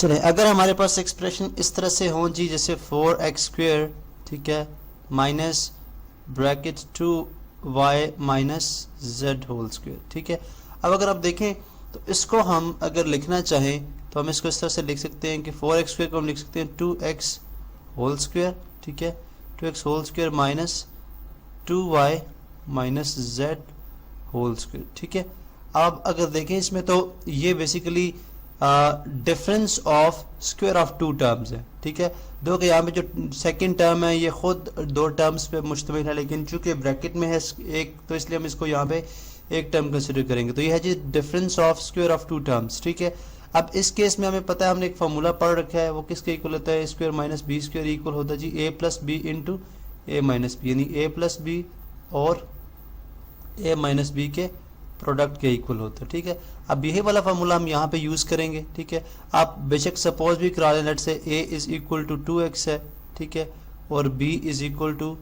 चले, अगर हमारे पास एक्सप्रेशन इस तरह से हो जी, जैसे 4x², ठीक है, minus bracket 2y minus z whole square, ठीक है। अब अगर आप देखें तो इसको हम अगर लिखना चाहें तो हम इसको इस तरह से लिख सकते हैं कि 4x² को हम लिख सकते हैं 2x होल स्क्वायर, ठीक है, 2x whole square minus 2y minus z whole square, ठीक है। अब अगर देखें इसमें तो ये basically difference of square of two terms है, ठीक है। दो के यहाँ पे जो सेकंड टर्म है ये खुद दो टर्म्स पे मुश्तमिल है, लेकिन चूंकि ब्रैकेट में है एक, तो इसलिए हम इसको यहाँ पे एक टर्म कंसिडर करेंगे। तो ये है जी difference of square of two terms, ठीक है। अब इस केस में हमें पता है, हमने एक फार्मूला पढ़ रखा है, वो किसके इक्वल होता है, square minus B square equal होता है जी A plus B into A minus B, यानी ए प्लस बी और ए माइनस बी के प्रोडक्ट के इक्वल होता है, ठीक है। अब यही वाला फार्मूला हम यहाँ पे यूज करेंगे, ठीक है। आप बेशक सपोज भी करा लें, लेट से a is equal to 2x है, ठीक है, और b is equal to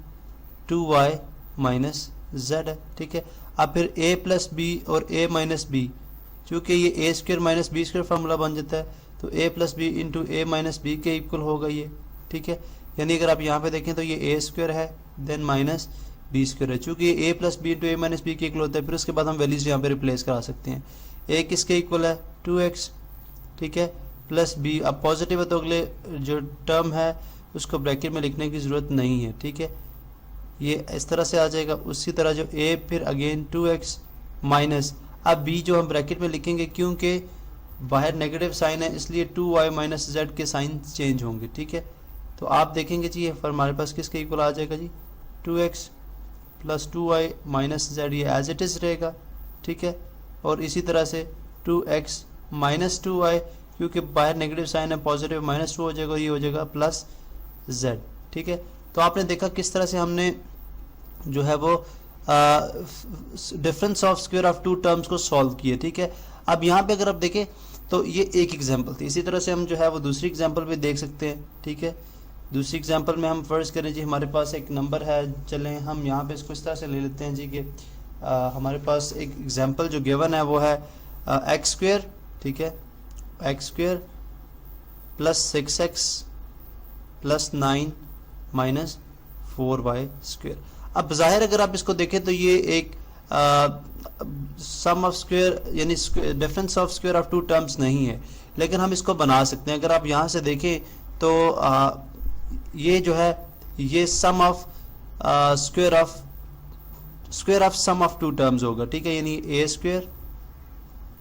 2y minus z है, ठीक है। अब फिर a प्लस बी और a माइनस बी, चूँकि ये a square minus B square formula बन जाता है, तो a plus B into A minus B के इक्वल होगा ये, ठीक है। यानी अगर आप यहाँ पे देखें तो ये a स्क्वायर है देन माइनस बी स्क्वायर है, चूँकि ये a plus B into A minus B के इक्वल होता है। फिर उसके बाद हम वैल्यूज यहाँ पे रिप्लेस करा सकते हैं। a किसके इक्वल है 2x, ठीक है, प्लस b। अब पॉजिटिव है तो अगले जो टर्म है उसको ब्रैकेट में लिखने की ज़रूरत नहीं है, ठीक है, ये इस तरह से आ जाएगा। उसी तरह जो a फिर अगेन 2x माइनस, अब b जो हम ब्रैकेट में लिखेंगे क्योंकि बाहर नेगेटिव साइन है इसलिए 2y माइनस z के साइन चेंज होंगे, ठीक है। तो आप देखेंगे जी ये हमारे पास किसके इक्वल आ जाएगा जी 2x plus 2y minus z, ये एज इट इज़ रहेगा, ठीक है। और इसी तरह से 2x माइनस 2y, क्योंकि बाहर नेगेटिव साइन है पॉजिटिव माइनस 2 हो जाएगा, ये हो जाएगा प्लस z, ठीक है। तो आपने देखा किस तरह से हमने जो है वो difference of square of two terms को सॉल्व किए, ठीक है। अब यहाँ पे अगर आप देखें तो ये एक एग्जाम्पल थी, इसी तरह से हम जो है वो दूसरी एग्जाम्पल भी देख सकते हैं, ठीक है। दूसरी एग्जाम्पल में हम फर्ज करें जी हमारे पास एक नंबर है, चलें हम यहाँ पे इसको इस तरह से ले लेते हैं जी कि हमारे पास एक एग्जाम्पल जो गिवन है वो है एक्स स्क्वायर, ठीक है, X square plus 6x plus 9 minus 4y square. अब ज़ाहिर अगर आप इसको देखें तो ये एक सम ऑफ स्क्वायर यानी difference of square of two terms नहीं है, लेकिन हम इसको बना सकते हैं। अगर आप यहाँ से देखें तो ये जो है ये sum of square of sum of two terms होगा, ठीक है, यानी ए स्क्वायर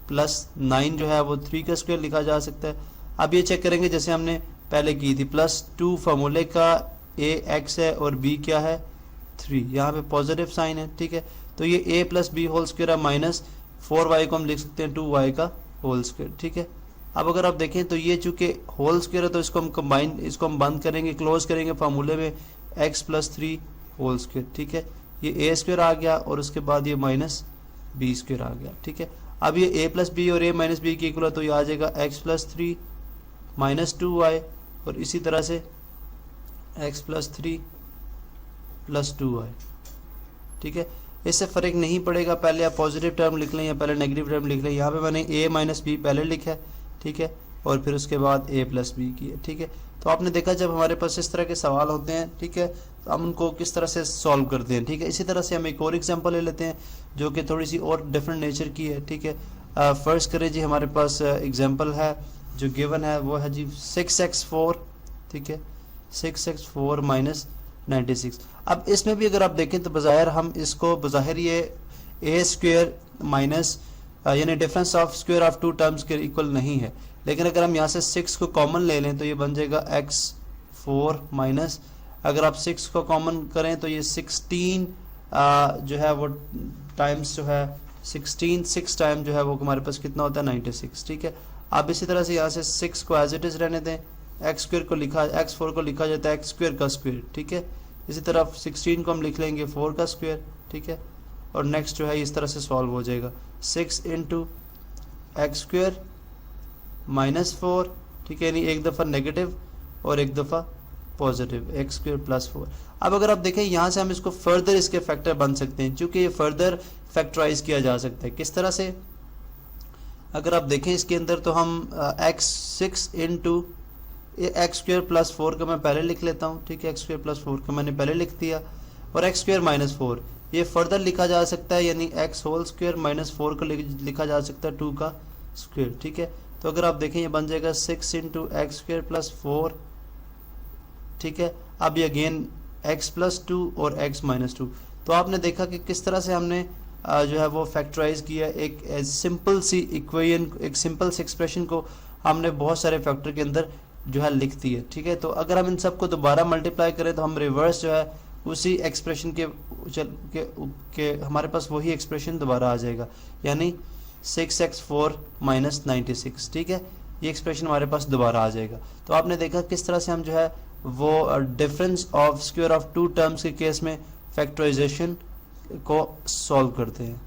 प्लस 9 जो है वो 3 का स्क्वायर लिखा जा सकता है। अब ये चेक करेंगे जैसे हमने पहले की थी, प्लस 2 फार्मूले का ए एक्स है और बी क्या है 3, यहाँ पे पॉजिटिव साइन है, ठीक है। तो ये a plus B whole square है माइनस 4y को हम लिख सकते हैं 2y का होल स्क्वायर, ठीक है। अब अगर आप देखें तो ये चूंकि होल स्क्वायर है तो इसको हम कंबाइन, इसको हम बंद करेंगे, क्लोज करेंगे फार्मूले में x प्लस 3 होल स्क्वायर, ठीक है। ये a स्क्वायर आ गया और उसके बाद ये माइनस बी स्क्वायर आ गया, ठीक है। अब ये a प्लस बी और a माइनस बी की इक्वल है तो ये आ जाएगा x प्लस 3 माइनस 2y और इसी तरह से x प्लस 3 प्लस 2y, ठीक है। इससे फ़र्क नहीं पड़ेगा पहले आप पॉजिटिव टर्म लिख लें या पहले नेगेटिव टर्म लिख लें। यहाँ पे मैंने a माइनस बी पहले लिखा है, ठीक है, और फिर उसके बाद a प्लस बी की है, ठीक है। तो आपने देखा जब हमारे पास इस तरह के सवाल होते हैं, ठीक है, तो हम उनको किस तरह से सॉल्व करते हैं, ठीक है। इसी तरह से हम एक और एग्जांपल ले लेते हैं जो कि थोड़ी सी और डिफरेंट नेचर की है, ठीक है। फर्स्ट करें जी हमारे पास एग्जाम्पल है जो गिवन है वो है जी 6x4, ठीक है, 6x4 माइनस 96। अब इसमें भी अगर आप देखें तो बज़ाहिर हम इसको बज़ाहिर ये ए स्क्वायर माइनस यानी difference of square of two terms के इक्वल नहीं है, लेकिन अगर हम यहाँ से 6 को कॉमन ले लें तो ये बन जाएगा x4 माइनस, अगर आप 6 को कॉमन करें तो ये 16 जो है वो टाइम्स जो है 6 टाइम जो है वो हमारे पास कितना होता है 96, ठीक है। अब इसी तरह से यहाँ से 6 को एज इट इज रहने दें, एक्स स्क्वायर को लिखा x4 को लिखा जाता है एक्स स्क्वायर का स्क्वायर, ठीक है। इसी तरह 16 को हम लिख लेंगे 4 का स्क्वायर, ठीक है, और नेक्स्ट जो है इस तरह से सॉल्व हो जाएगा 6 इंटू एक्स स्क्वायर माइनस 4, ठीक है, यानी एक दफ़ा नेगेटिव और एक दफ़ा पॉजिटिव एक्स स्क्वायर प्लस 4। अब अगर आप देखें यहाँ से हम इसको फर्दर इसके फैक्टर बन सकते हैं, क्योंकि ये फर्दर फैक्टराइज किया जा सकता है। किस तरह से, अगर आप देखें इसके अंदर तो हम x 6 into x square plus 4 का मैं पहले लिख लेता हूँ, ठीक है, एक्स स्क्वेयर प्लस 4 का मैंने पहले लिख दिया, और एक्स स्क्वेयर माइनस 4 ये फर्दर लिखा जा सकता है, यानी एक्स होल स्क्वेयर माइनस 4 का लिखा जा सकता है 2 का स्क्वेयर, ठीक है। तो अगर आप देखें ये बन जाएगा 6 इंटू एक्स स्क्वेयर प्लस 4, ठीक है। अब ये अगेन एक्स प्लस 2 और एक्स माइनस 2। तो आपने देखा कि किस तरह से हमने जो है वो फैक्टराइज किया एक सिंपल सी इक्वेशन, एक सिंपल सी एक्सप्रेशन को हमने बहुत सारे फैक्टर के अंदर जो है लिख दी है, ठीक है। तो अगर हम इन सबको दोबारा मल्टीप्लाई करें तो हम रिवर्स जो है उसी एक्सप्रेशन के हमारे पास वही एक्सप्रेशन दोबारा आ जाएगा, यानी 6x4 माइनस 96, ठीक है, ये एक्सप्रेशन हमारे पास दोबारा आ जाएगा। तो आपने देखा किस तरह से हम जो है वो difference of square of two terms के केस में फैक्टराइजेशन को सॉल्व करते हैं।